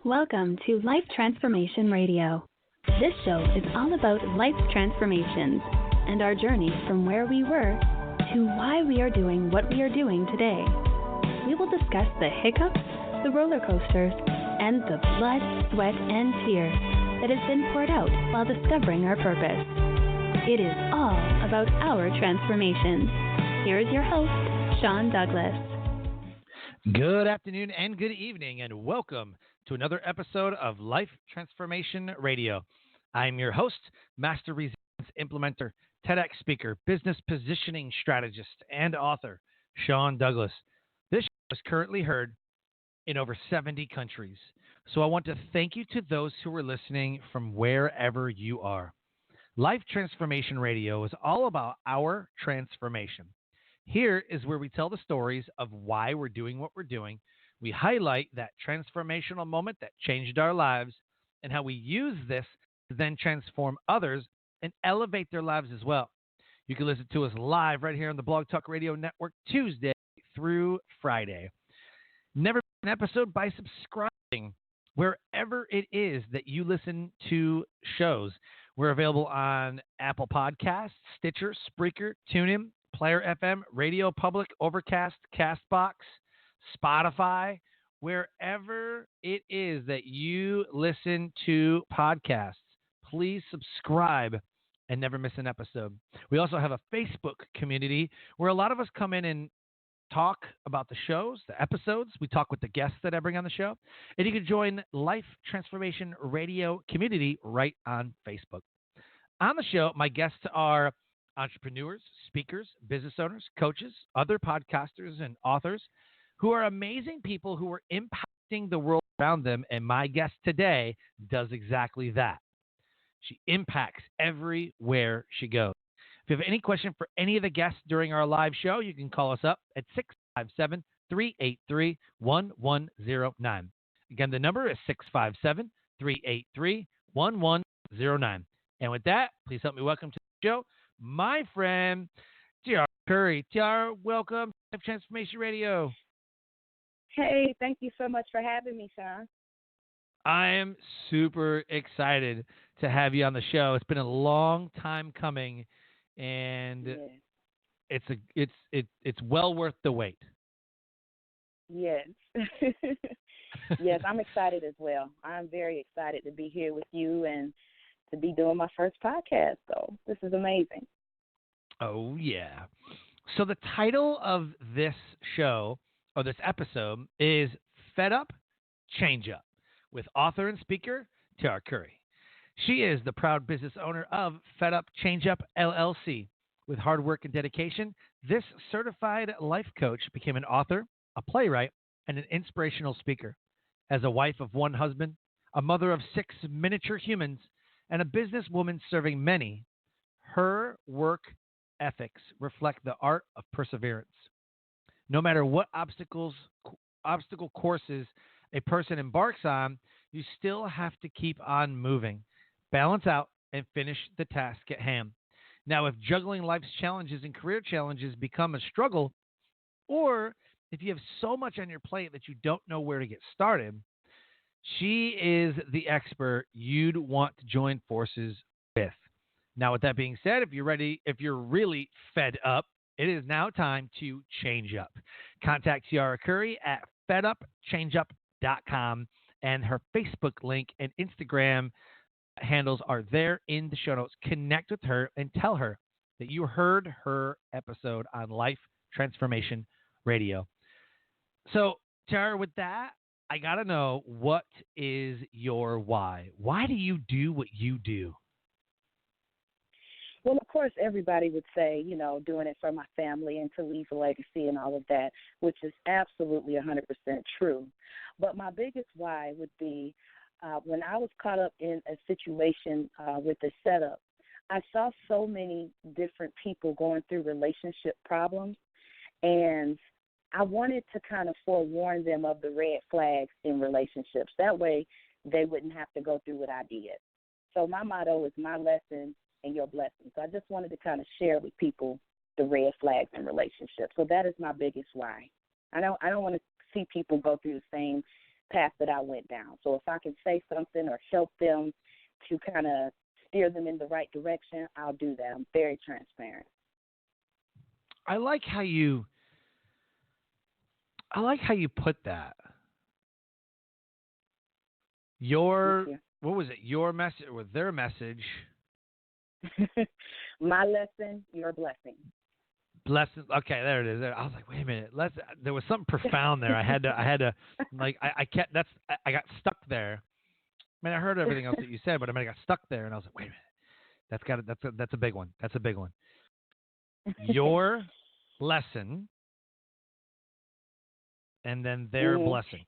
Welcome to Life Transformation Radio. This show is all about life transformations and our journey from where we were to why we are doing what we are doing today. We will discuss the hiccups, the roller coasters, and the blood, sweat, and tears that has been poured out while discovering our purpose. It is all about our transformations. Here is your host, Sean Douglas. Good afternoon and good evening, and welcome to another episode of Life Transformation Radio. I'm your host, Master Resilience Implementer, TEDx speaker, business positioning strategist, and author, Sean Douglas. This show is currently heard in over 70 countries, so I want to thank you to those who are listening from wherever you are. Life Transformation Radio is all about our transformation. Here is where we tell the stories of why we're doing what we're doing. We highlight that transformational moment that changed our lives and how we use this to then transform others and elevate their lives as well. You can listen to us live right here on the Blog Talk Radio Network Tuesday through Friday. Never miss an episode by subscribing wherever it is that you listen to shows. We're available on Apple Podcasts, Stitcher, Spreaker, TuneIn, Player FM, Radio Public, Overcast, Castbox, Spotify, wherever it is that you listen to podcasts. Please subscribe and never miss an episode. We also have a Facebook community where a lot of us come in and talk about the shows, the episodes. We talk with the guests that I bring on the show. And you can join Life Transformation Radio community right on Facebook. On the show, my guests are entrepreneurs, speakers, business owners, coaches, other podcasters, and authors who are amazing people who are impacting the world around them. And my guest today does exactly that. She impacts everywhere she goes. If you have any question for any of the guests during our live show, you can call us up at 657-383-1109. Again, the number is 657-383-1109. And with that, please help me welcome to the show my friend, Teaira Curry. Teaira, welcome to Life Transformation Radio. Hey, thank you so much for having me, Sean. I am super excited to have you on the show. It's been a long time coming, and it's well worth the wait. Yes. Yes, I'm excited as well. I'm very excited to be here with you and to be doing my first podcast, so this is amazing. Oh, yeah. So the title of this show, or this episode, is Fed Up, Change Up, with author and speaker Teaira Curry. She is the proud business owner of Fed Up, Change Up, LLC. With hard work and dedication, this certified life coach became an author, a playwright, and an inspirational speaker. As a wife of one husband, a mother of 6 miniature humans, and a businesswoman serving many, her work ethics reflect the art of perseverance. No matter what obstacle courses a person embarks on, you still have to keep on moving, balance out, and finish the task at hand. Now, if juggling life's challenges and career challenges become a struggle, or if you have so much on your plate that you don't know where to get started, she is the expert you'd want to join forces with. Now, with that being said, if you're really fed up, it is now time to change up. Contact Teaira Curry at fedupchangeup.com, and her Facebook link and Instagram handles are there in the show notes. Connect with her and tell her that you heard her episode on Life Transformation Radio. So, Teaira, with that, I got to know, what is your why? Why do you do what you do? Well, of course, everybody would say, doing it for my family and to leave a legacy and all of that, which is absolutely 100% true. But my biggest why would be when I was caught up in a situation with the setup, I saw so many different people going through relationship problems, and I wanted to kind of forewarn them of the red flags in relationships. That way they wouldn't have to go through what I did. So my motto is my lesson and your blessing. So I just wanted to kind of share with people the red flags in relationships. So that is my biggest why. I don't want to see people go through the same path that I went down. So if I can say something or help them to kind of steer them in the right direction, I'll do that. I'm very transparent. I like how you put that. What was it? Your message or their message? My lesson, your blessing. Blessing. Okay, there it is. I was like, wait a minute. There was something profound there. I had to like I got stuck there. I mean, I heard everything else that you said, but I got stuck there, and I was like, wait a minute. That's a big one. That's a big one. Your lesson, and then their blessing.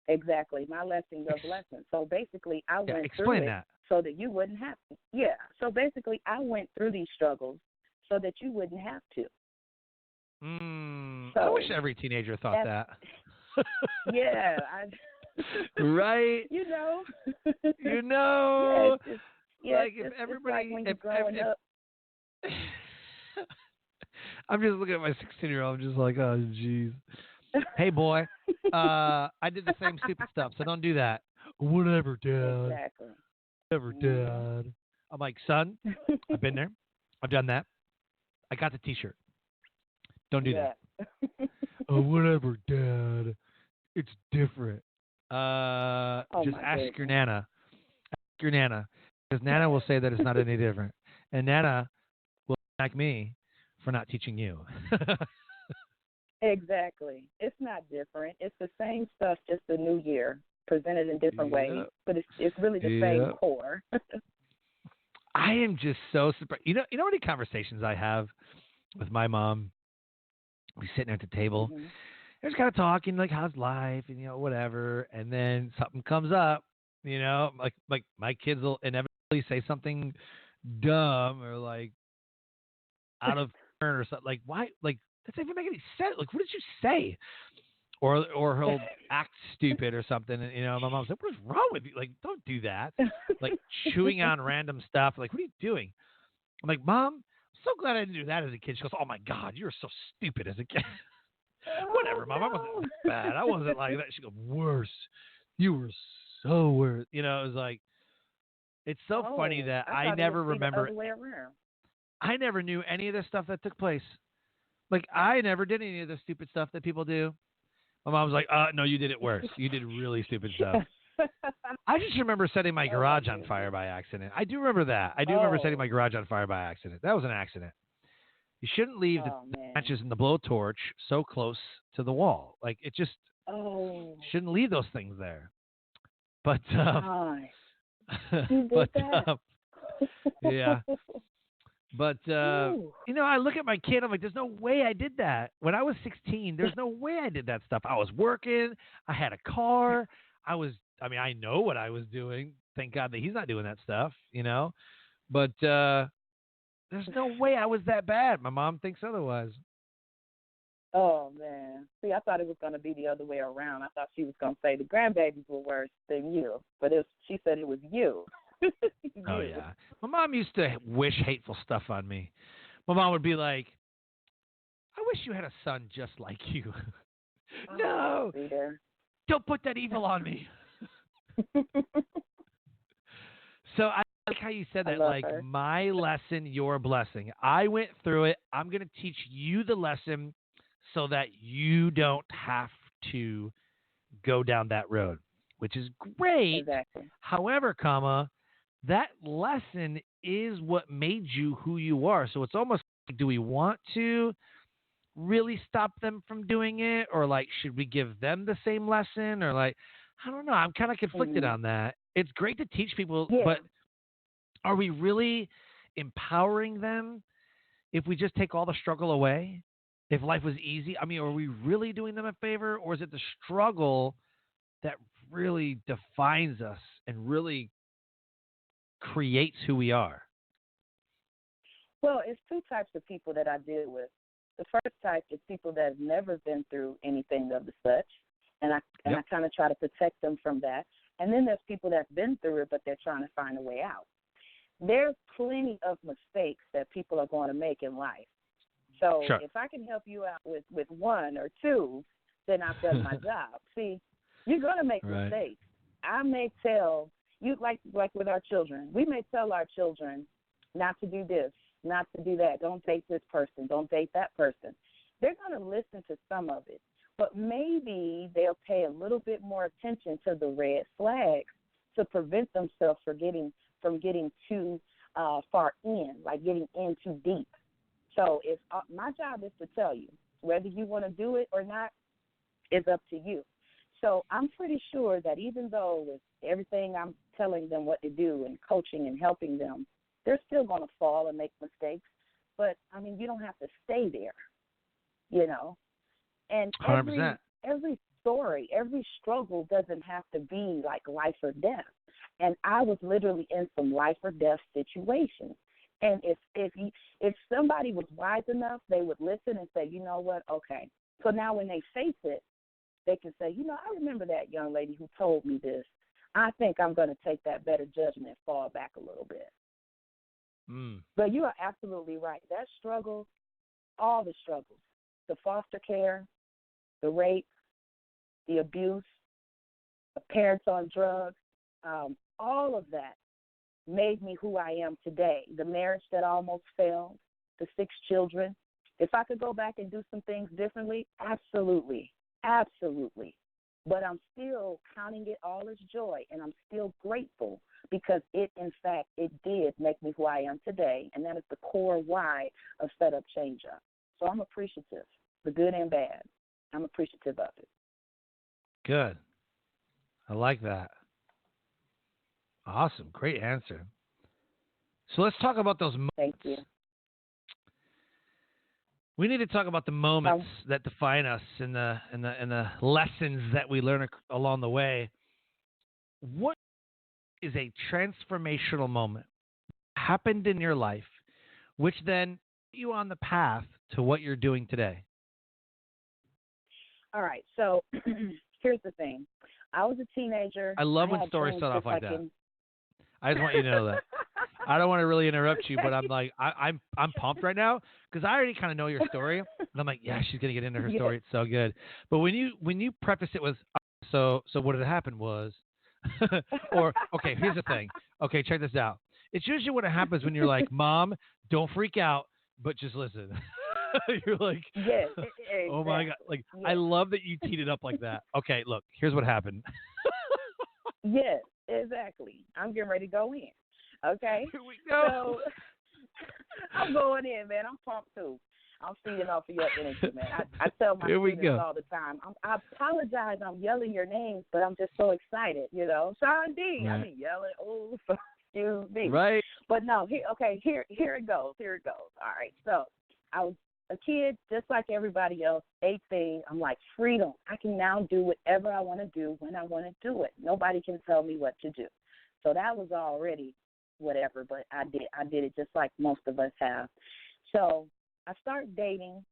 Exactly. My lesson, your blessing. So basically, I went through it that. so that you wouldn't have to. Yeah. So basically, I went through these struggles so that you wouldn't have to. I wish every teenager thought that. Yeah. Right. You know. Yeah, like if it's everybody, like when you're growing up. I'm just looking at my 16-year-old. I'm just like, oh, jeez. Hey, boy, I did the same stupid stuff, so don't do that. Whatever, Dad. Exactly. Whatever, Dad. I'm like, son, I've been there. I've done that. I got the T-shirt. Don't do that. Oh, whatever, Dad. It's different. Just ask your Nana. Ask your Nana. Because Nana will say that it's not any different. And Nana will thank me for not teaching you. Exactly. It's not different. It's the same stuff, just a new year, presented in different ways. But it's really the same core. I am just so surprised. You know how many conversations I have with my mom? We sitting at the table. Mm-hmm. Just kind of talking, like, how's life, and, whatever. And then something comes up, like my kids will inevitably say something dumb or, like, out of turn or something. Like, why? Like, that doesn't even make any sense. Like, what did you say? Or he'll act stupid or something. And, my mom's like, what's wrong with you? Like, don't do that. Like, chewing on random stuff. Like, what are you doing? I'm like, Mom, I'm so glad I didn't do that as a kid. She goes, oh, my God, you were so stupid as a kid. Whatever, Mom. I wasn't bad. I wasn't like that. She goes, worse. You were so worse. It was like, it's so funny that I never remember. The other way around. I never knew any of the stuff that took place. Like, I never did any of the stupid stuff that people do. My mom was like, no, you did it worse. You did really stupid stuff. I just remember setting my garage on fire by accident. I do remember that. I do remember setting my garage on fire by accident. That was an accident. You shouldn't leave the matches and the blowtorch so close to the wall. Like, it just shouldn't leave those things there. But, you did that? Yeah. But, I look at my kid. I'm like, there's no way I did that. When I was 16, there's no way I did that stuff. I was working. I had a car. I know what I was doing. Thank God that he's not doing that stuff, But there's no way I was that bad. My mom thinks otherwise. Oh, man. See, I thought it was going to be the other way around. I thought she was going to say the grandbabies were worse than you. But she said it was you. Oh, yeah. My mom used to wish hateful stuff on me. My mom would be like, I wish you had a son just like you. No. Don't put that evil on me. So I like how you said that, like, her. My lesson, your blessing. I went through it. I'm going to teach you the lesson so that you don't have to go down that road, which is great. Exactly. However, that lesson is what made you who you are. So it's almost like, do we want to really stop them from doing it? Or, like, should we give them the same lesson? Or, like, I don't know. I'm kind of conflicted on that. It's great to teach people, but are we really empowering them if we just take all the struggle away? If life was easy? I mean, are we really doing them a favor? Or is it the struggle that really defines us and really creates who we are? Well, it's two types of people that I deal with. The first type is people that have never been through anything of the such, and I kind of try to protect them from that. And then there's people that have been through it, but they're trying to find a way out. There's plenty of mistakes that people are going to make in life. So if I can help you out with one or two, then I've done my job. See, You're going to make Right. mistakes. I may tell you, like with our children, we may tell our children not to do this, not to do that. Don't date this person. Don't date that person. They're going to listen to some of it, but maybe they'll pay a little bit more attention to the red flags to prevent themselves from getting too far in, like getting in too deep. So if my job is to tell you whether you want to do it or not is up to you. So I'm pretty sure that even though with everything I'm telling them what to do and coaching and helping them, they're still going to fall and make mistakes. But, I mean, you don't have to stay there, you know. And 100%. every story, every struggle doesn't have to be like life or death. And I was literally in some life or death situations. And if somebody was wise enough, they would listen and say, you know what, okay. So now when they face it, they can say, you know, I remember that young lady who told me this. I think I'm going to take that better judgment and fall back a little bit. But you are absolutely right. That struggle, all the struggles, the foster care, the rape, the abuse, the parents on drugs, all of that made me who I am today. The marriage that almost failed, the 6 children. If I could go back and do some things differently, absolutely. Absolutely. But I'm still counting it all as joy, and I'm still grateful because it did make me who I am today, and that is the core why of Set Up, Change Up. So I'm appreciative, the good and bad. I'm appreciative of it. Good. I like that. Awesome. Great answer. So let's talk about those moments. Thank you. We need to talk about the moments that define us and the lessons that we learn along the way. What is a transformational moment happened in your life, which then put you on the path to what you're doing today? All right. So here's the thing. I was a teenager. I love when stories start off like that. I just want you to know that. I don't want to really interrupt you, but I'm like, I'm pumped right now because I already kind of know your story, and I'm like, yeah, she's gonna get into her story. It's so good. But when you preface it with, so what had happened was, or okay, here's the thing. Okay, check this out. It's usually what happens when you're like, Mom, don't freak out, but just listen. You're like, yes, exactly. Oh my God, like yes. I love that you teed it up like that. Okay, look, here's what happened. Yes, exactly. I'm getting ready to go in. Okay? Here we go. So I'm going in, man. I'm pumped too. I'm feeding off of your energy, man. I tell my students all the time, I apologize I'm yelling your names, but I'm just so excited, you know. Sean D, right. I be yelling, oh, excuse me. Right. But no, here it goes. Here it goes. All right, so I was a kid just like everybody else, 18. I'm like, freedom. I can now do whatever I want to do when I want to do it. Nobody can tell me what to do. So that was already whatever, but I did it just like most of us have. So I started dating.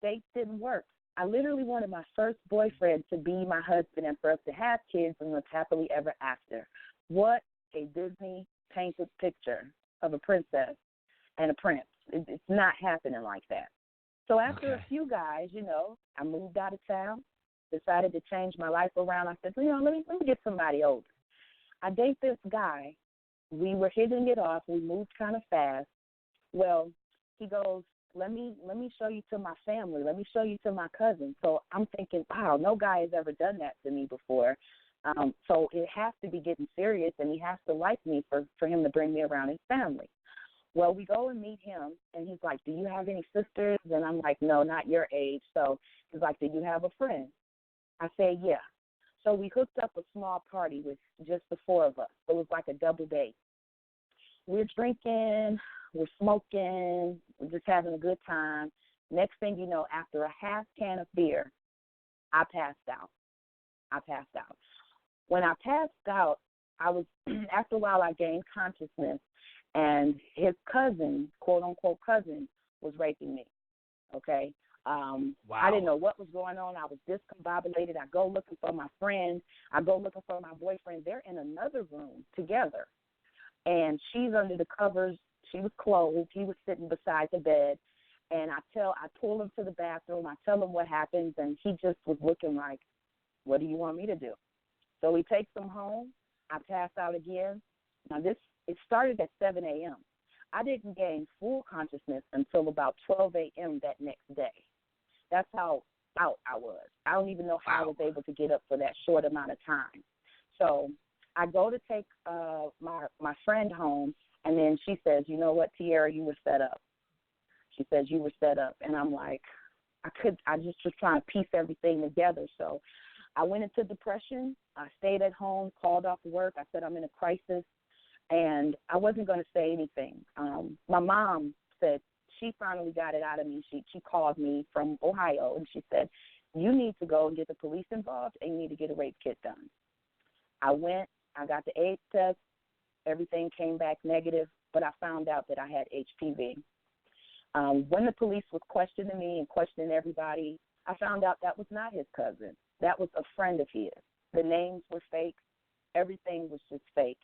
Dates didn't work. I literally wanted my first boyfriend to be my husband and for us to have kids and live happily ever after. What a Disney painted picture of a princess and a prince. It's not happening like that. So after a few guys, you know, I moved out of town, decided to change my life around. I said, you know, let me get somebody older. I date this guy. We were hitting it off. We moved kind of fast. Well, he goes, let me show you to my family. Let me show you to my cousin. So I'm thinking, wow, no guy has ever done that to me before. So it has to be getting serious, and he has to like me for him to bring me around his family. Well, we go and meet him, and he's like, do you have any sisters? And I'm like, no, not your age. So he's like, do you have a friend? I say, yeah. So we hooked up a small party with just the 4 of us. It was like a double date. We're drinking, we're smoking, we're just having a good time. Next thing you know, after a half can of beer, I passed out. When I passed out, I was after a while I gained consciousness, and his cousin, quote unquote cousin, was raping me. Okay. Wow. I didn't know what was going on. I was discombobulated. I go looking for my friend. I go looking for my boyfriend. They're in another room together, and she's under the covers. She was clothed. He was sitting beside the bed, and I pull him to the bathroom. I tell him what happens, and he just was looking like, what do you want me to do? So he takes them home. I pass out again. Now, it started at 7 a.m. I didn't gain full consciousness until about 12 a.m. that next day. That's how out I was. I don't even know how I was able to get up for that short amount of time. So I go to take my friend home, and then she says, you know what, Teaira, you were set up. She says, you were set up. And I'm like, I just was trying to piece everything together. So I went into depression. I stayed at home, called off work. I said, I'm in a crisis. And I wasn't going to say anything. My mom said she finally got it out of me. She called me from Ohio, and she said, you need to go and get the police involved, and you need to get a rape kit done. I went. I got the AIDS test. Everything came back negative, but I found out that I had HPV. When the police was questioning me and questioning everybody, I found out that was not his cousin. That was a friend of his. The names were fake. Everything was just fake.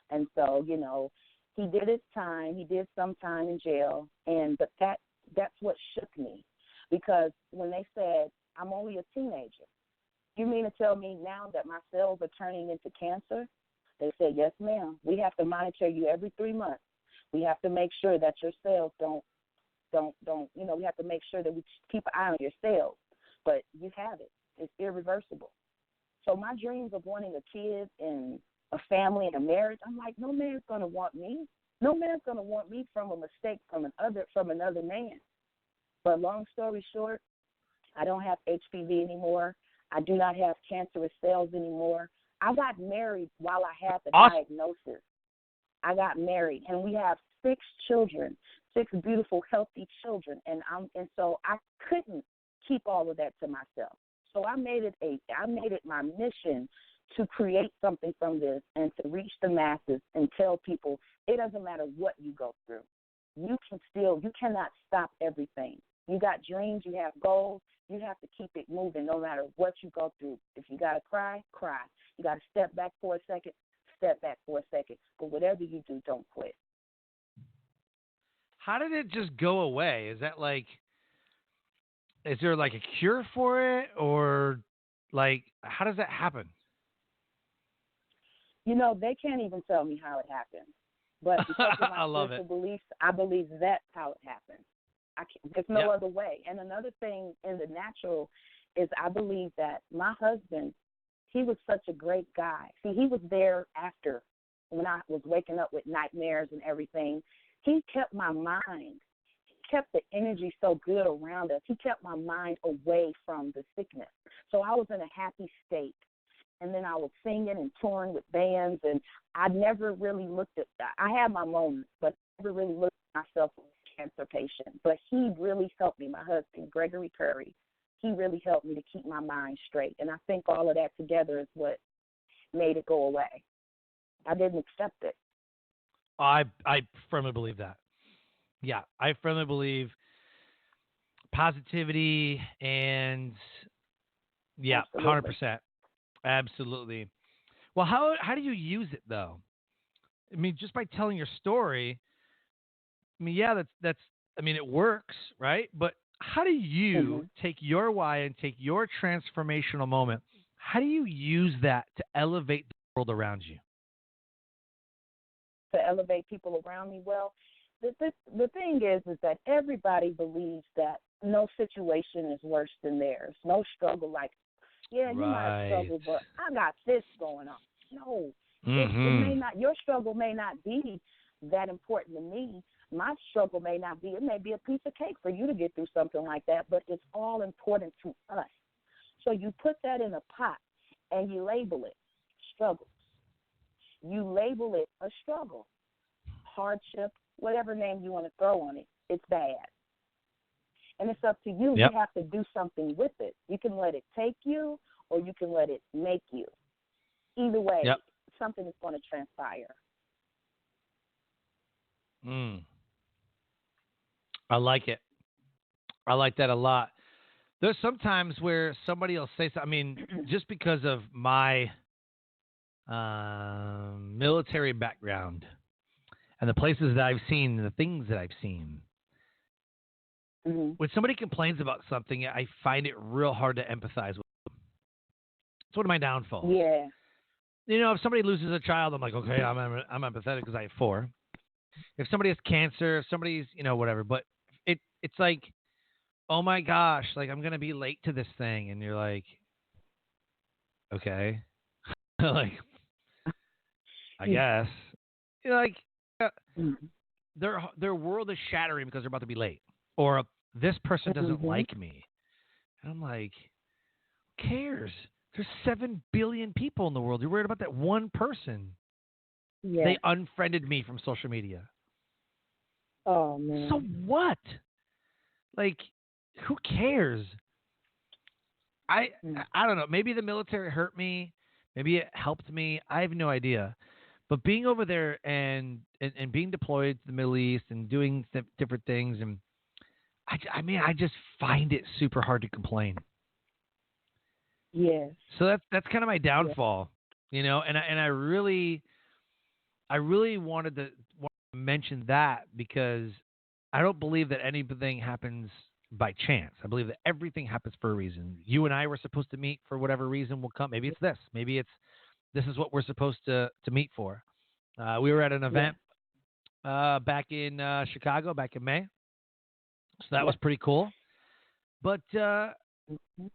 And so, you know, he did his time. He did some time in jail. But that's what shook me, because when they said, I'm only a teenager, you mean to tell me now that my cells are turning into cancer? They said, yes, ma'am. We have to monitor you every 3 months. We have to make sure that your cells don't, we have to make sure that we keep an eye on your cells. But you have it. It's irreversible. So my dreams of wanting a kid and a family and a marriage, I'm like, no man's going to want me. No man's going to want me from a mistake from another man. But long story short, I don't have HPV anymore. I do not have cancerous cells anymore. I got married while I had the diagnosis. I got married, and we have 6 children, 6 beautiful, healthy children, and so I couldn't keep all of that to myself. So I made it my mission to create something from this and to reach the masses and tell people it doesn't matter what you go through. You cannot stop everything. You got dreams, you have goals, you have to keep it moving no matter what you go through. If you got to cry, cry. You got to step back for a second, step back for a second. But whatever you do, don't quit. How did it just go away? Is there like a cure for it, or like how does that happen? You know, they can't even tell me how it happened. But because of I my love spiritual it. beliefs, I believe that's how it happened. There's no other way. And another thing in the natural is I believe that my husband, he was such a great guy. See, he was there after when I was waking up with nightmares and everything. He kept my mind. He kept the energy so good around us. He kept my mind away from the sickness. So I was in a happy state. And then I was singing and touring with bands, and I never really looked at that. I had my moments, but I never really looked at myself as a cancer patient. But he really helped me, my husband, Teaira Curry. He really helped me to keep my mind straight. And I think all of that together is what made it go away. I didn't accept it. I firmly believe that. Yeah, I firmly believe positivity and, yeah, Absolutely. 100%. Absolutely. Well, how do you use it, though? I mean, just by telling your story, I mean, yeah, that's I mean, it works, right? But how do you take your why and take your transformational moment? How do you use that to elevate the world around you? To elevate people around me? Well, the thing is that everybody believes that no situation is worse than theirs. No struggle like, yeah, you might struggle, but I got this going on. No, it may not. Your struggle may not be that important to me. My struggle may not be. It may be a piece of cake for you to get through something like that, but it's all important to us. So you put that in a pot and you label it struggles. You label it a struggle, hardship, whatever name you want to throw on it. It's bad. And it's up to you. Yep. You have to do something with it. You can let it take you or you can let it make you. Either way, something is going to transpire. I like it. I like that a lot. There's sometimes where somebody will say something. I mean, just because of my military background and the places that I've seen and the things that I've seen, when somebody complains about something, I find it real hard to empathize with them. It's one of my downfalls. Yeah. if somebody loses a child, I'm like, okay, I'm empathetic because I have four. If somebody has cancer, if somebody's, whatever. But it's like, oh my gosh, like I'm gonna be late to this thing, and you're like, okay, like I guess, like Mm-hmm. their world is shattering because they're about to be late, or this person doesn't Mm-hmm. like me, and I'm like, who cares? There's 7 billion people in the world. You're worried about that one person. Yeah. They unfriended me from social media. Oh So man. what? Like, who cares? I Mm. I don't know. Maybe the military hurt me. Maybe it helped me. I have no idea. But being over there and being deployed to the Middle East and doing different things, and I mean, I just find it super hard to complain. Yes. So that's kind of my Yeah. downfall, And I really wanted to mention that because I don't believe that anything happens by chance. I believe that everything happens for a reason. You and I were supposed to meet for whatever reason will come. Maybe it's this. Maybe this is what we're supposed to meet for. We were at an Yeah. event back in Chicago back in May, so that Yeah. was pretty cool. But Mm-hmm.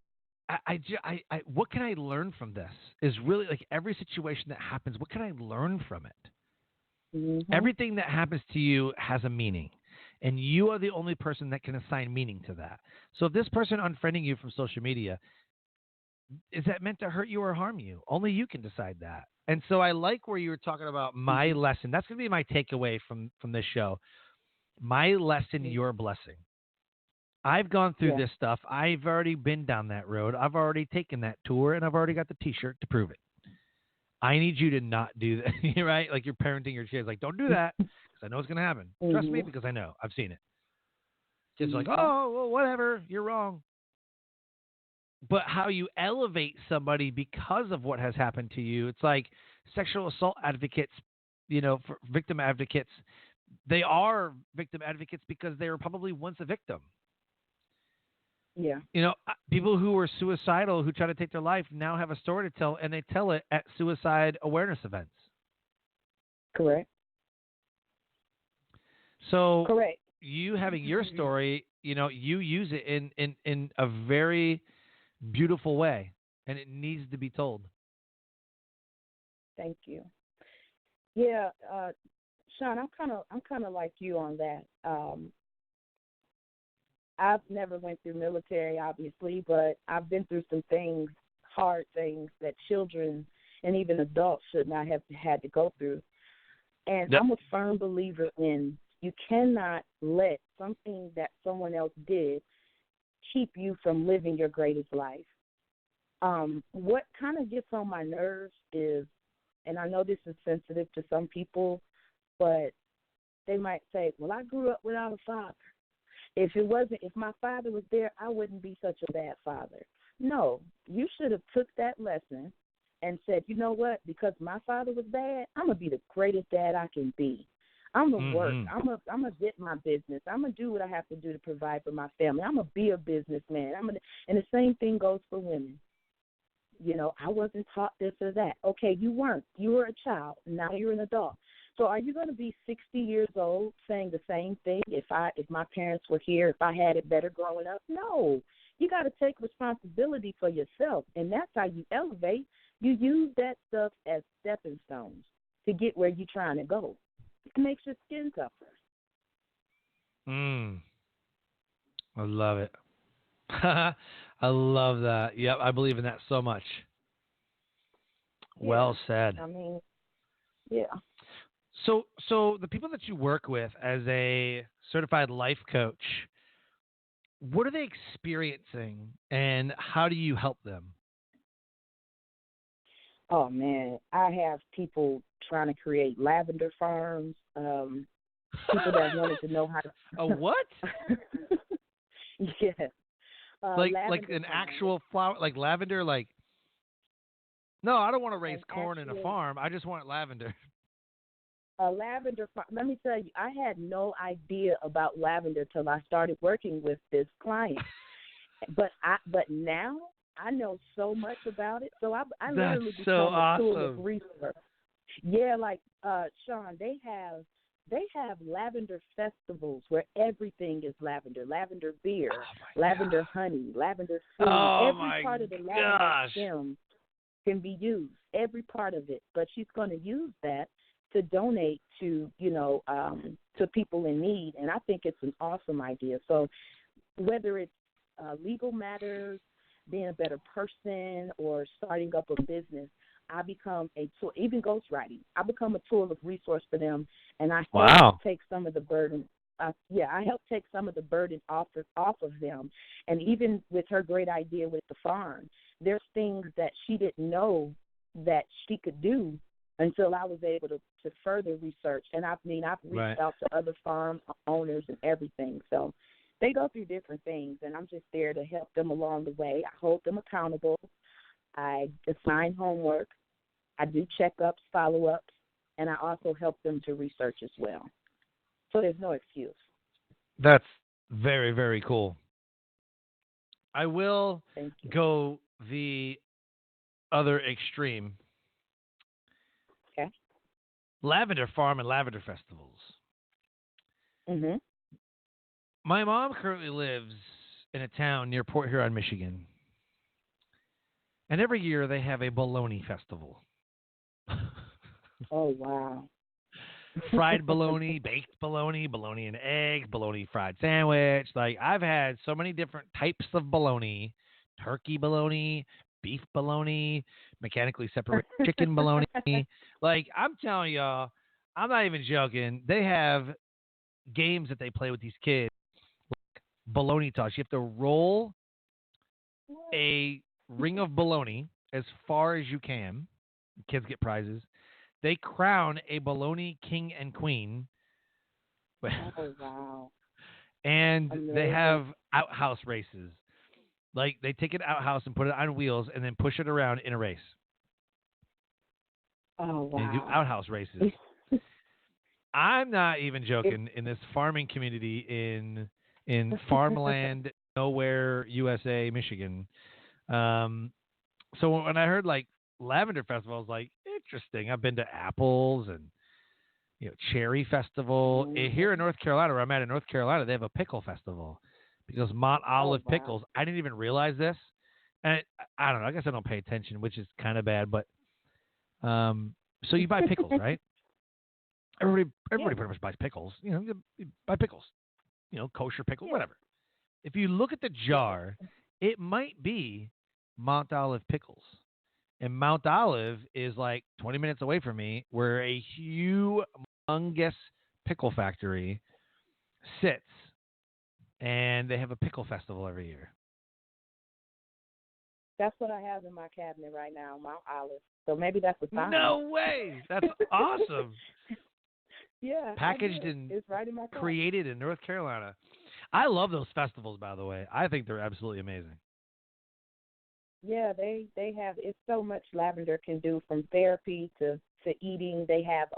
what can I learn from this? Is really like every situation that happens. What can I learn from it? Mm-hmm. Everything that happens to you has a meaning, and you are the only person that can assign meaning to that. So if this person unfriending you from social media, is that meant to hurt you or harm you? Only you can decide that. And so I like where you were talking about my lesson. That's going to be my takeaway from this show. My lesson, Mm-hmm. your blessing. I've gone through Yeah. this stuff. I've already been down that road. I've already taken that tour, and I've already got the T-shirt to prove it. I need you to not do that, right? Like you're parenting your kids. Like, don't do that because I know it's going to happen. Trust me Mm-hmm. because I know. I've seen it. Kids are like, Mm-hmm. oh, well, whatever. You're wrong. But how you elevate somebody because of what has happened to you, it's like sexual assault advocates, for victim advocates, they are victim advocates because they were probably once a victim. Yeah. People who were suicidal, who try to take their life, now have a story to tell, and they tell it at suicide awareness events. Correct. So Correct. you having your story, you use it in a very beautiful way, and it needs to be told. Thank you. Yeah, Sean, I'm kind of like you on that. I've never went through military, obviously, but I've been through some things, hard things that children and even adults should not have had to go through. And Yep. I'm a firm believer in you cannot let something that someone else did keep you from living your greatest life. What kind of gets on my nerves is, and I know this is sensitive to some people, but they might say, well, I grew up without a father. If my father was there, I wouldn't be such a bad father. No, you should have took that lesson and said, you know what? Because my father was bad, I'm gonna be the greatest dad I can be. I'm gonna work. Mm-hmm. I'm gonna get my business. I'm gonna do what I have to do to provide for my family. I'm gonna be a businessman. And the same thing goes for women. I wasn't taught this or that. Okay, you weren't. You were a child. Now you're an adult. So are you going to be 60 years old saying the same thing if my parents were here, if I had it better growing up? No. You got to take responsibility for yourself, and that's how you elevate. You use that stuff as stepping stones to get where you're trying to go. It makes your skin tougher. I love it. I love that. Yep, I believe in that so much. Yeah. Well said. I mean, yeah. So the people that you work with as a certified life coach, what are they experiencing, and how do you help them? Oh, man. I have people trying to create lavender farms, people that wanted to know how to. A what? Yeah. like Lavender an farm. actual flower, like lavender, like. No, I don't want to raise An corn in a actual farm. I just want lavender. a lavender farm. Let me tell you, I had no idea about lavender till I started working with this client. But now I know so much about it. So I That's literally so become a tool of awesome. research. Yeah, like Sean, they have lavender festivals where everything is lavender. Lavender beer, Oh my lavender god. honey, lavender food. Oh Every my part of the lavender gosh. stem can be used. Every part of it. But she's going to use that to donate to, to people in need. And I think it's an awesome idea. So whether it's legal matters, being a better person, or starting up a business, I become a tool, even ghostwriting. I become a tool of resource for them, and I help Wow. take some of the burden. I help take some of the burden off of them. And even with her great idea with the farm, there's things that she didn't know that she could do until I was able to further research. And I've Right. reached out to other farm owners and everything. So they go through different things, and I'm just there to help them along the way. I hold them accountable. I assign homework. I do checkups, follow-ups, and I also help them to research as well. So there's no excuse. That's very, very cool. I will Thank you. go the other extreme. Okay. Lavender farm and lavender festivals. Mhm. My mom currently lives in a town near Port Huron, Michigan. And every year they have a bologna festival. Oh wow. Fried bologna, baked bologna, bologna and eggs, bologna fried sandwich. Like I've had so many different types of bologna, turkey bologna, beef bologna, mechanically separated chicken bologna. Like I'm telling y'all, I'm not even joking. They have games that they play with these kids. Bologna toss. You have to roll a ring of bologna as far as you can. Kids get prizes. They crown a bologna king and queen. Oh wow. And they Amazing. have outhouse races. Like they take an outhouse and put it on wheels and then push it around in a race. Oh And they do wow. outhouse races. I'm not even It, joking. In this farming community in farmland, nowhere, USA, Michigan. Um, so when I heard like lavender festival, I was like, interesting. I've been to apples and cherry festival. Here in mhm. North Carolina, where I'm at in North Carolina, they have a pickle festival because Mont Oh Olive wow. pickles. I didn't even realize this, and I don't know. I guess I don't pay attention, which is kind of bad. But so you buy pickles, right? Everybody Yeah. pretty much buys pickles. You buy pickles. Kosher pickle, Yeah. whatever. If you look at the Yeah. jar, it might be Mount Olive pickles. And Mount Olive is like 20 minutes away from me, where a humongous pickle factory sits, and they have a pickle festival every year. That's what I have in my cabinet right now, Mount Olive. So maybe that's a sign. No way! That's awesome. Yeah, I Packaged do. and It's right in my cabinet. created in North Carolina. I love those festivals, by the way. I think they're absolutely amazing. Yeah, they have it's so much lavender can do from therapy to eating. They have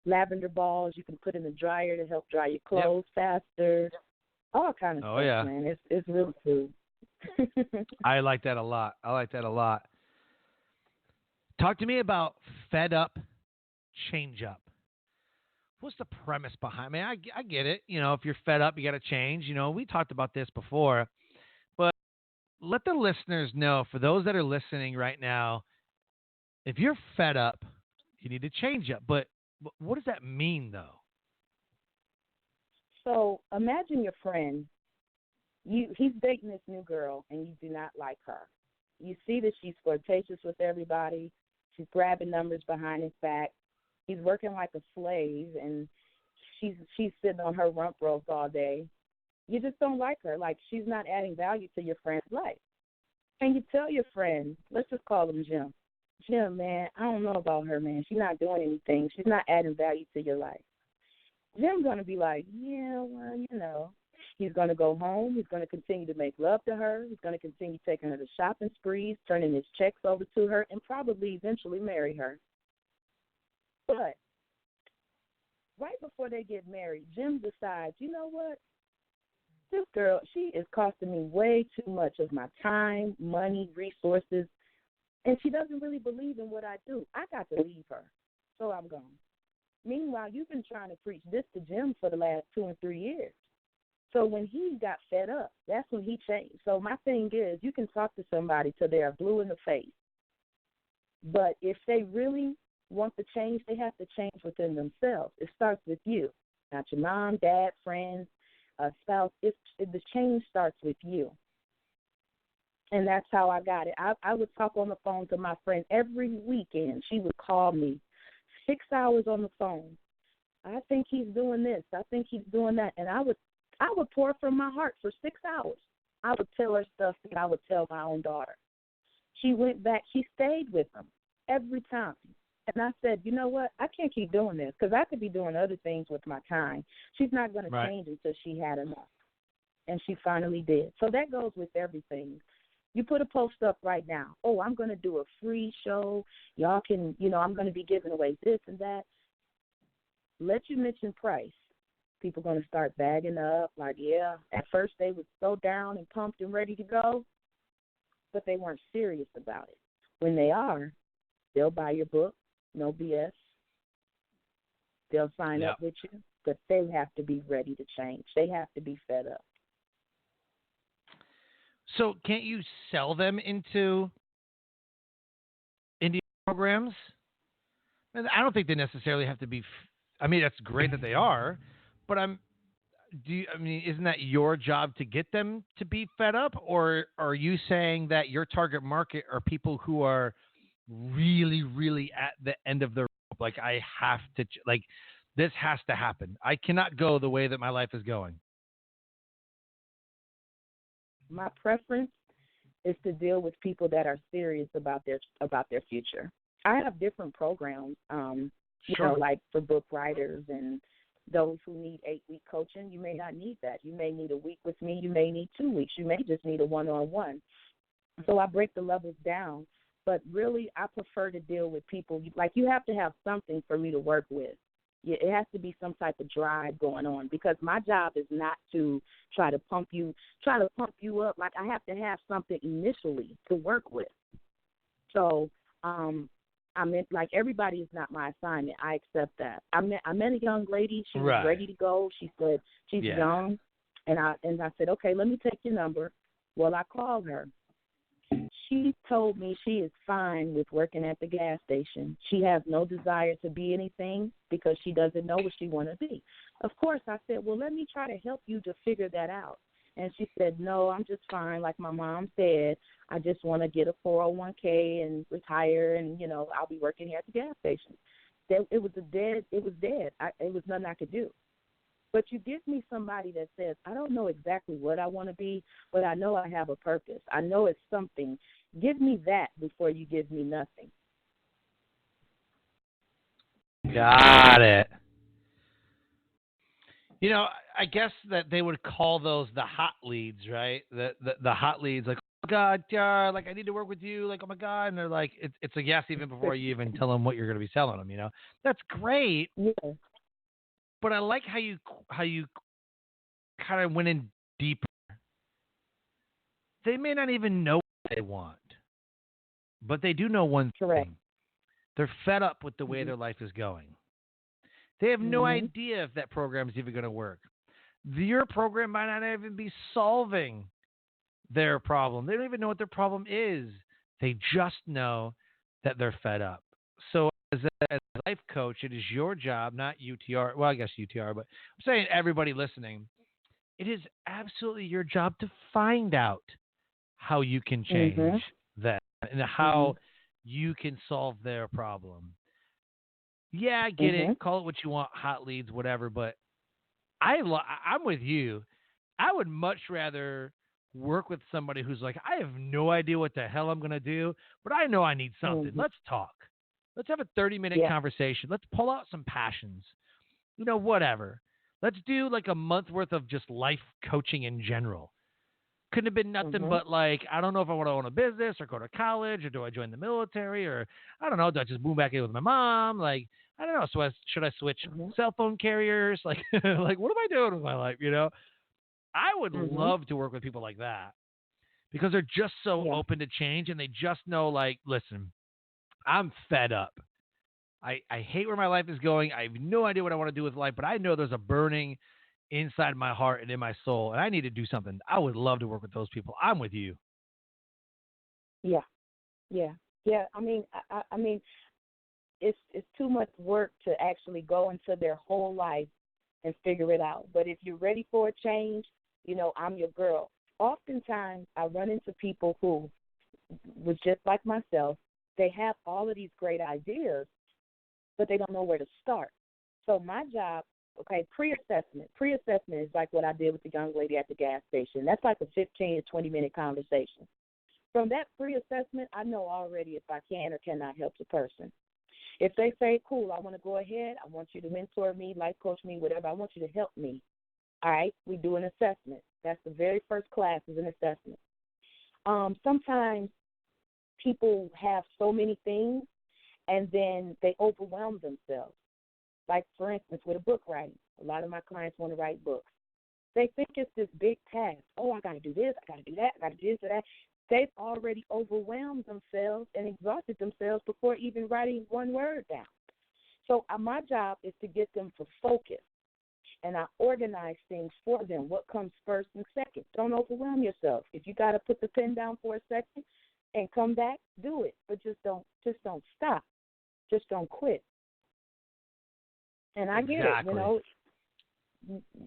lavender balls you can put in the dryer to help dry your Yep. clothes faster. All kind of Oh stuff, yeah, man. It's really cool. I like that a lot. I like that a lot. Talk to me about fed up, change up. What's the premise behind? I mean, I get it. If you're fed up, you got to change. We talked about this before, but let the listeners know, for those that are listening right now, if you're fed up, you need to change up. But what does that mean, though? So imagine your friend. He's dating this new girl, and you do not like her. You see that she's flirtatious with everybody. She's grabbing numbers behind his back. He's working like a slave, and she's sitting on her rump roast all day. You just don't like her. Like, she's not adding value to your friend's life. And you tell your friend, let's just call him Jim. Jim, man, I don't know about her, man. She's not doing anything. She's not adding value to your life. Jim's going to be like, yeah, well, He's going to go home. He's going to continue to make love to her. He's going to continue taking her to shopping sprees, turning his checks over to her, and probably eventually marry her. But right before they get married, Jim decides, you know what? this girl, she is costing me way too much of my time, money, resources, and she doesn't really believe in what I do. I got to leave her, so I'm gone. Meanwhile, you've been trying to preach this to Jim for the last 2 and 3 years. So when he got fed up, that's when he changed. So my thing is, you can talk to somebody till they're blue in the face. But if they really want to change, they have to change within themselves. It starts with you, not your mom, dad, friends, spouse. The change starts with you. And that's how I got it. I would talk on the phone to my friend every weekend. She would call me 6 hours on the phone. I think he's doing this. I think he's doing that. And I would pour from my heart for 6 hours. I would tell her stuff that I would tell my own daughter. She went back. She stayed with him every time. And I said, you know what? I can't keep doing this because I could be doing other things with my time. She's not going to change until she had enough. And she finally did. So that goes with everything. You put a post up right now. Oh, I'm going to do a free show. Y'all can, I'm going to be giving away this and that. Let you mention price. People are going to start bagging up. Like, yeah, at first they were so down and pumped and ready to go, but they weren't serious about it. When they are, they'll buy your book, no BS. They'll sign up with you, but they have to be ready to change. They have to be fed up. So can't you sell them into Indian programs? And I don't think they necessarily have to be. That's great that they are, but isn't that your job to get them to be fed up, or are you saying that your target market are people who are really, really at the end of their rope? Like, I have to, this has to happen. I cannot go the way that my life is going. My preference is to deal with people that are serious about their future. I have different programs, like for book writers and those who need 8-week coaching. You may not need that. You may need a week with me. You may need 2 weeks. You may just need a one-on-one. So I break the levels down. But really, I prefer to deal with people. Like, you have to have something for me to work with. It has to be some type of drive going on, because my job is not to try to pump you up. Like, I have to have something initially to work with. So, like, everybody is not my assignment. I accept that. I met a young lady. She was ready to go. She said she's young, and I said, okay, let me take your number. Well, I called her. She told me she is fine with working at the gas station. She has no desire to be anything because she doesn't know what she wants to be. Of course, I said, well, let me try to help you to figure that out. And she said, no, I'm just fine. Like my mom said, I just want to get a 401k and retire, and, I'll be working here at the gas station. It was dead. It was nothing I could do. But you give me somebody that says, I don't know exactly what I want to be, but I know I have a purpose. I know it's something. Give me that before you give me nothing. Got it. I guess that they would call those the hot leads, right? The hot leads, like, oh, God, like, I need to work with you. Like, oh, my God. And they're like, it's a yes even before you even tell them what you're going to be selling them, That's great. Yeah. But I like how you kind of went in deeper. They may not even know what they want, but they do know one thing. They're fed up with the way their life is going. They have no idea if that program is even going to work. Your program might not even be solving their problem. They don't even know what their problem is. They just know that they're fed up. So as a life coach, it is your job, not UTR. Well, I guess UTR, but I'm saying everybody listening, it is absolutely your job to find out how you can change that and how you can solve their problem. Yeah, I get it. Call it what you want, hot leads, whatever. But I'm with you. I would much rather work with somebody who's like, I have no idea what the hell I'm going to do, but I know I need something. Let's talk. Let's have a 30-minute conversation. Let's pull out some passions. Whatever. Let's do like a month worth of just life coaching in general. Couldn't have been nothing but like, I don't know if I want to own a business or go to college, or do I join the military, or I don't know, do I just move back in with my mom? Like, I don't know. So should I switch cell phone carriers? Like, like, what am I doing with my life? I would Mhm. love to work with people like that because they're just so Yeah. open to change and they just know, like, listen, I'm fed up. I hate where my life is going. I have no idea what I want to do with life, but I know there's a burning inside my heart and in my soul, and I need to do something. I would love to work with those people. I'm with you. Yeah. Yeah. Yeah. I mean, it's too much work to actually go into their whole life and figure it out. But if you're ready for a change, I'm your girl. Oftentimes, I run into people who was just like myself. They have all of these great ideas, but they don't know where to start. So my job, okay, pre-assessment. Pre-assessment is like what I did with the young lady at the gas station. That's like a 15 to 20-minute conversation. From that pre-assessment, I know already if I can or cannot help the person. If they say, cool, I want to go ahead, I want you to mentor me, life coach me, whatever, I want you to help me. All right, we do an assessment. That's the very first class is an assessment. Sometimes people have so many things and then they overwhelm themselves. Like, for instance, with a book writing, a lot of my clients want to write books. They think it's this big task. Oh, I got to do this, I got to do that, I got to do this or that. They've already overwhelmed themselves and exhausted themselves before even writing one word down. So my job is to get them to focus, and I organize things for them. What comes first and second? Don't overwhelm yourself. If you got to put the pen down for a second and come back, do it. But just don't stop. Just don't quit. And I get it. Exactly.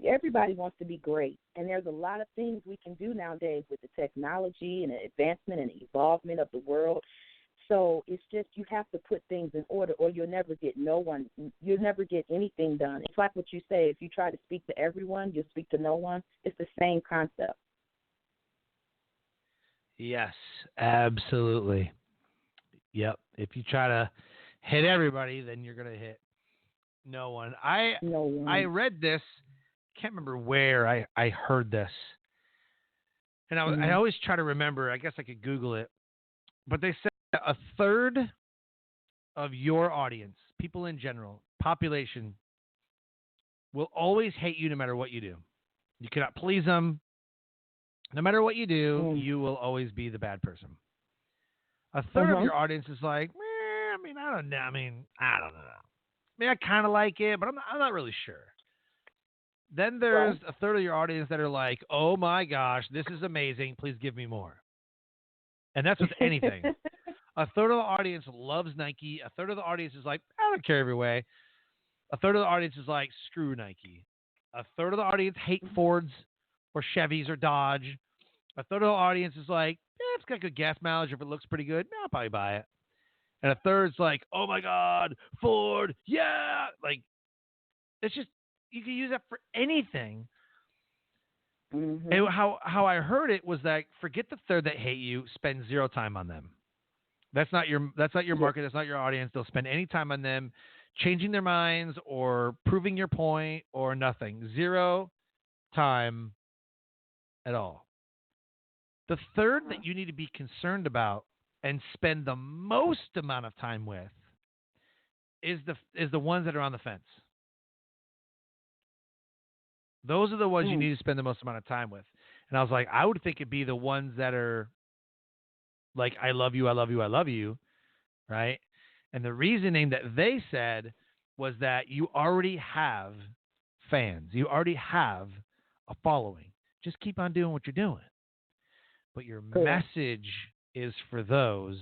Everybody wants to be great, and there's a lot of things we can do nowadays with the technology and the advancement and the evolvement of the world. So it's just you have to put things in order, or you'll never get anything done. It's like what you say: if you try to speak to everyone, you'll speak to no one. It's the same concept. Yes, absolutely. Yep. If you try to hit everybody, then you're going to hit no one. No I one. read this, can't remember where I heard this. And I Mm-hmm. always try to remember, I guess I could Google it. But they said a third of your audience, people in general, population, will always hate you no matter what you do. You cannot please them. No matter what you do, Mm. you will always be the bad person. A third of Uh-huh. your audience is like, I don't know. I don't know. I kind of like it, but I'm not really sure. Then there's Right. a third of your audience that are like, oh my gosh, this is amazing. Please give me more. And that's with anything. A third of the audience loves Nike. A third of the audience is like, I don't care every way. A third of the audience is like, screw Nike. A third of the audience hate Fords or Chevys or Dodge. A third of the audience is like, it's got good gas mileage. If it looks pretty good, I'll probably buy it. And a third's like, oh my God, Ford, yeah. Like, it's just, you can use that for anything. Mm-hmm. And how I heard it was that forget the third that hate you, spend zero time on them. That's not your Yeah. market, that's not your audience. They'll spend any time on them changing their minds or proving your point or nothing. Zero time at all. The third Uh-huh. that you need to be concerned about and spend the most amount of time with is the ones that are on the fence. Those are the ones you Mm. need to spend the most amount of time with. And I was like, I would think it'd be the ones that are like, I love you, I love you, I love you, right? And the reasoning that they said was that you already have fans, you already have a following. Just keep on doing what you're doing. But your Correct. message is for those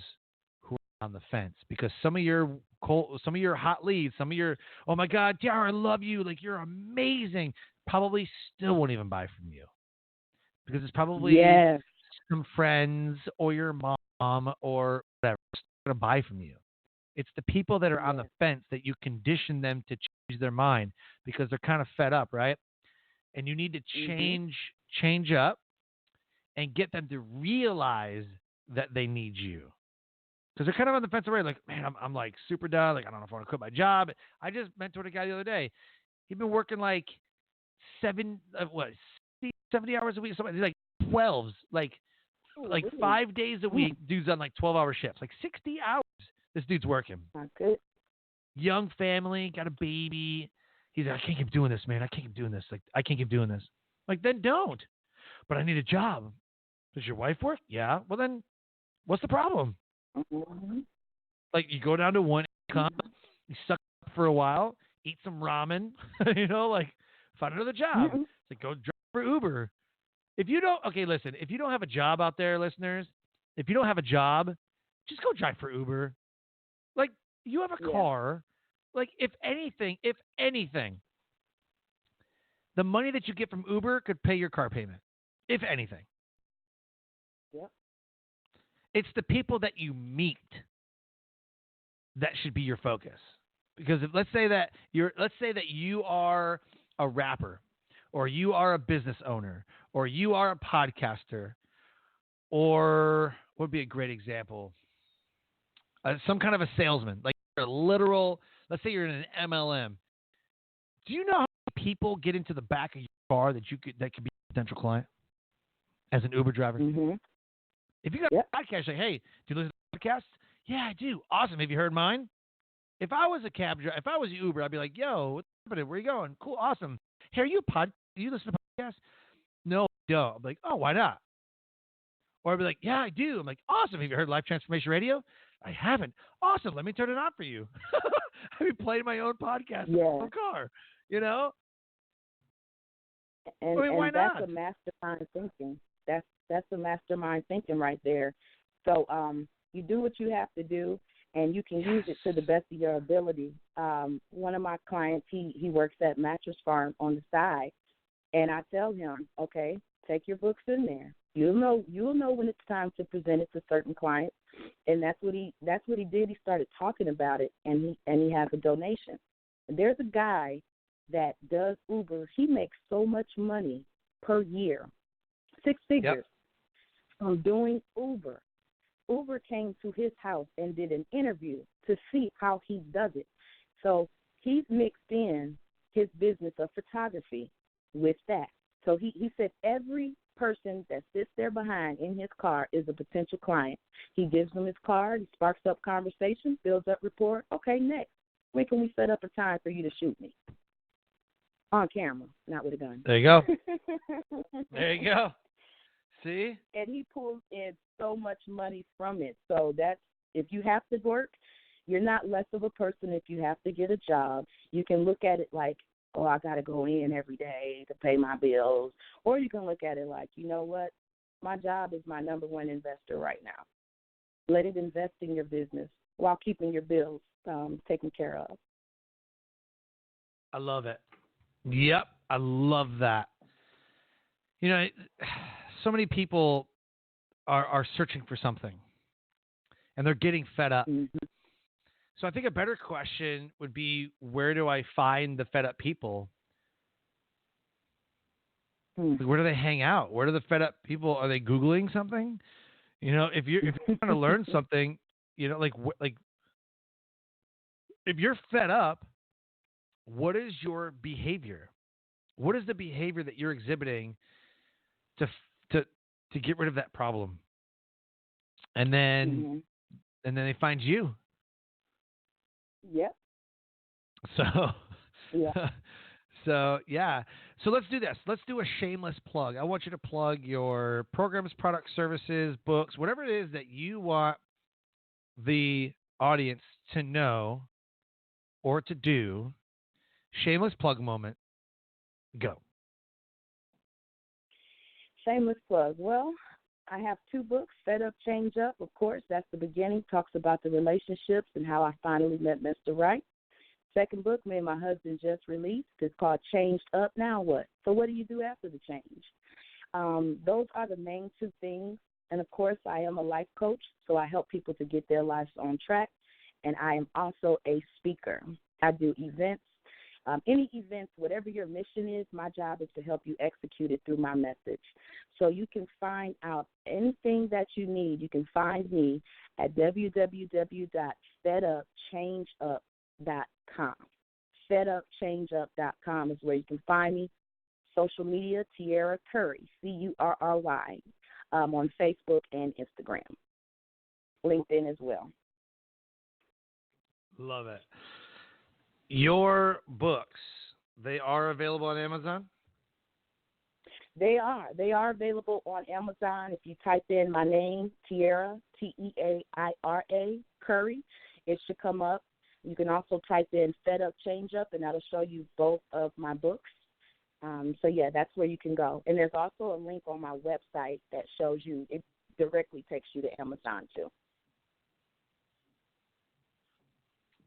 who are on the fence because some of your hot leads, some of your, oh my God, Teaira, I love you, like you're amazing, probably still won't even buy from you because it's probably Yes. some friends or your mom or whatever going to buy from you. It's the people that are on the Yes. fence that you condition them to change their mind because they're kind of fed up, right? And you need to Mm-hmm. change up and get them to realize that they need you. Because they're kind of on the fence already. Like, man, I'm like super done. Like, I don't know if I want to quit my job. I just mentored a guy the other day. He'd been working like 70 hours a week. Something he's like 12s, Oh, like really? 5 days a Mm. week. Dude's on like 12-hour shifts, like 60 hours. This dude's working. My good. Young family, got a baby. He's like, I can't keep doing this, man. I can't keep doing this. Like, I can't keep doing this. Like, then don't. But I need a job. Does your wife work? Yeah. Well, then what's the problem? Mm-hmm. Like, you go down to one income, you suck up for a while, eat some ramen, like find another job. Mm-hmm. It's like, go drive for Uber. If you don't, okay, listen, if you don't have a job out there, listeners, if you don't have a job, just go drive for Uber. Like, you have a Yeah. car. Like, if anything, the money that you get from Uber could pay your car payment. If anything. Yep. It's the people that you meet that should be your focus. Because let's say that you are a rapper, or you are a business owner, or you are a podcaster, or what would be a great example? Some kind of a salesman, like a literal. Let's say you're in an MLM. Do you know how many people get into the back of your car that could be a potential client as an Uber driver? Mm-hmm. If you got a podcast, like, hey, do you listen to podcasts? Yeah, I do. Awesome. Have you heard mine? If I was a cab driver, if I was Uber, I'd be like, yo, what's happening? Where are you going? Cool, awesome. Hey, do you listen to podcasts? No, I don't. I'm like, oh, why not? Or I'd be like, yeah, I do. I'm like, awesome. Have you heard Life Transformation Radio? I haven't. Awesome. Let me turn it on for you. I'd be playing my own podcast in my own car, And, I mean, why and that's not? a mastermind thinking. That's a mastermind thinking right there. So you do what you have to do, and you can use it to the best of your ability. One of my clients, he works at Mattress Farm on the side, and I tell him, okay, take your books in there. You'll know when it's time to present it to certain clients, and that's what he did. He started talking about it, and he has a donation. There's a guy that does Uber. He makes so much money per year, 6 figures, from doing Uber. Uber came to his house and did an interview to see how he does it. So he's mixed in his business of photography with that. So he said every person that sits there behind in his car is a potential client. He gives them his card, he sparks up conversation, builds up rapport. Okay, next. When can we set up a time for you to shoot me? On camera, not with a gun. There you go. There you go. See? And he pulls in so much money from it. So that's, if you have to work, you're not less of a person if you have to get a job. You can look at it like, oh, I got to go in every day to pay my bills. Or you can look at it like, you know what? My job is my number one investor right now. Let it invest in your business while keeping your bills taken care of. I love it. Yep, I love that. So many people are searching for something, and they're getting fed up. Mm-hmm. So I think a better question would be, where do I find the fed up people? Where do they hang out? Where do the fed up people? Are they Googling something? If you're trying to learn something, like if you're fed up, what is your behavior? What is the behavior that you're exhibiting to get rid of that problem? And then they find you. Yep. So yeah. So let's do this. Let's do a shameless plug. I want you to plug your programs, products, services, books, whatever it is that you want the audience to know or to do. Shameless plug moment. Go. Shameless plug. Well, I have 2 books, Fed Up, Change Up. Of course, that's the beginning. Talks about the relationships and how I finally met Mr. Right. Second book, me and my husband just released. It's called Changed Up, Now What? So what do you do after the change? Those are the main 2 things. And, of course, I am a life coach, so I help people to get their lives on track. And I am also a speaker. I do events. Any events, whatever your mission is, my job is to help you execute it through my message. So you can find out anything that you need. You can find me at www.fedupchangeup.com. Fedupchangeup.com is where you can find me. Social media, Teaira Curry, Curry, on Facebook and Instagram. LinkedIn as well. Love it. Your books, they are available on Amazon? They are. They are available on Amazon. If you type in my name, Teaira, Teaira Curry, it should come up. You can also type in Fed Up, Change Up, and that'll show you both of my books. Yeah, that's where you can go. And there's also a link on my website that shows you, it directly takes you to Amazon too.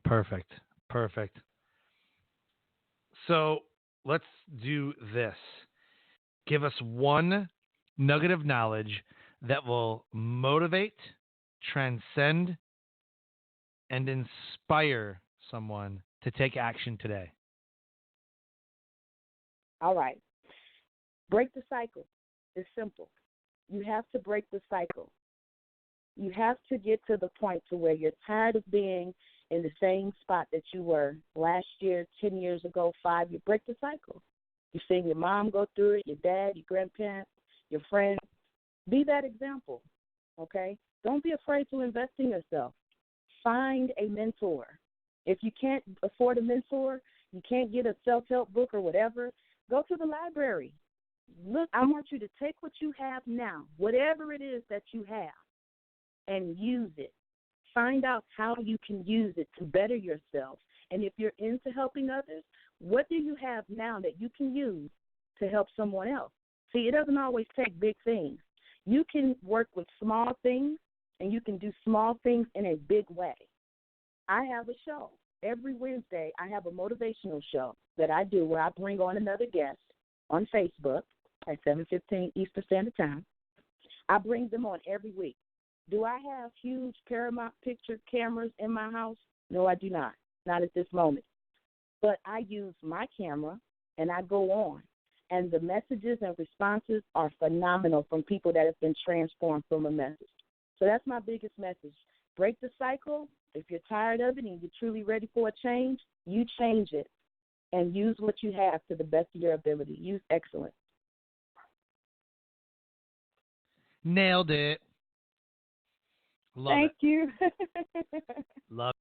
Perfect. Perfect. So let's do this. Give us one nugget of knowledge that will motivate, transcend, and inspire someone to take action today. All right. Break the cycle. It's simple. You have to break the cycle. You have to get to the point to where you're tired of being in the same spot that you were last year, 10 years ago, 5 years. Break the cycle. You've seen your mom go through it, your dad, your grandparents, your friends. Be that example, okay? Don't be afraid to invest in yourself. Find a mentor. If you can't afford a mentor, you can't get a self-help book or whatever, go to the library. Look, I want you to take what you have now, whatever it is that you have, and use it. Find out how you can use it to better yourself. And if you're into helping others, what do you have now that you can use to help someone else? See, it doesn't always take big things. You can work with small things, and you can do small things in a big way. I have a show. Every Wednesday, I have a motivational show that I do where I bring on another guest on Facebook at 7:15 Eastern Standard Time. I bring them on every week. Do I have huge Paramount picture cameras in my house? No, I do not. Not at this moment. But I use my camera, and I go on. And the messages and responses are phenomenal from people that have been transformed from a message. So that's my biggest message. Break the cycle. If you're tired of it and you're truly ready for a change, you change it and use what you have to the best of your ability. Use excellence. Nailed it. Love Thank it. you. Love it.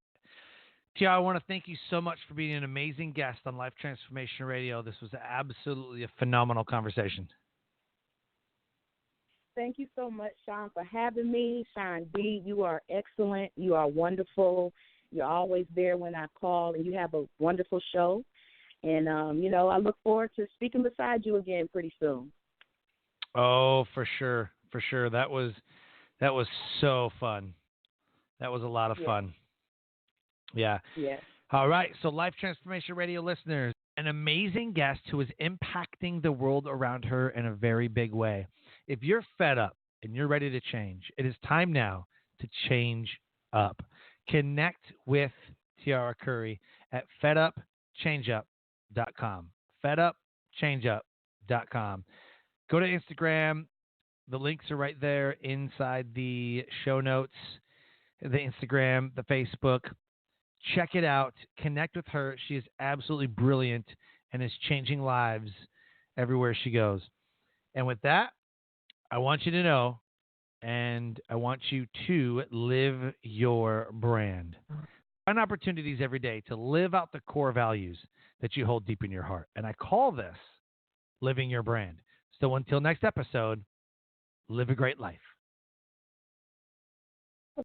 Teaira, I want to thank you so much for being an amazing guest on Life Transformation Radio. This was absolutely a phenomenal conversation. Thank you so much, Sean, for having me. Sean B., you are excellent. You are wonderful. You're always there when I call, and you have a wonderful show. And, I look forward to speaking beside you again pretty soon. Oh, for sure. For sure. That was so fun. That was a lot of fun. Yeah. Yeah. All right. So Life Transformation Radio listeners, an amazing guest who is impacting the world around her in a very big way. If you're fed up and you're ready to change, it is time now to change up. Connect with Teaira Curry at fedupchangeup.com. Fedupchangeup.com. Go to Instagram. The links are right there inside the show notes, the Instagram, the Facebook. Check it out. Connect with her. She is absolutely brilliant and is changing lives everywhere she goes. And with that, I want you to know, and I want you to live your brand. Find opportunities every day to live out the core values that you hold deep in your heart. And I call this living your brand. So until next episode, live a great life.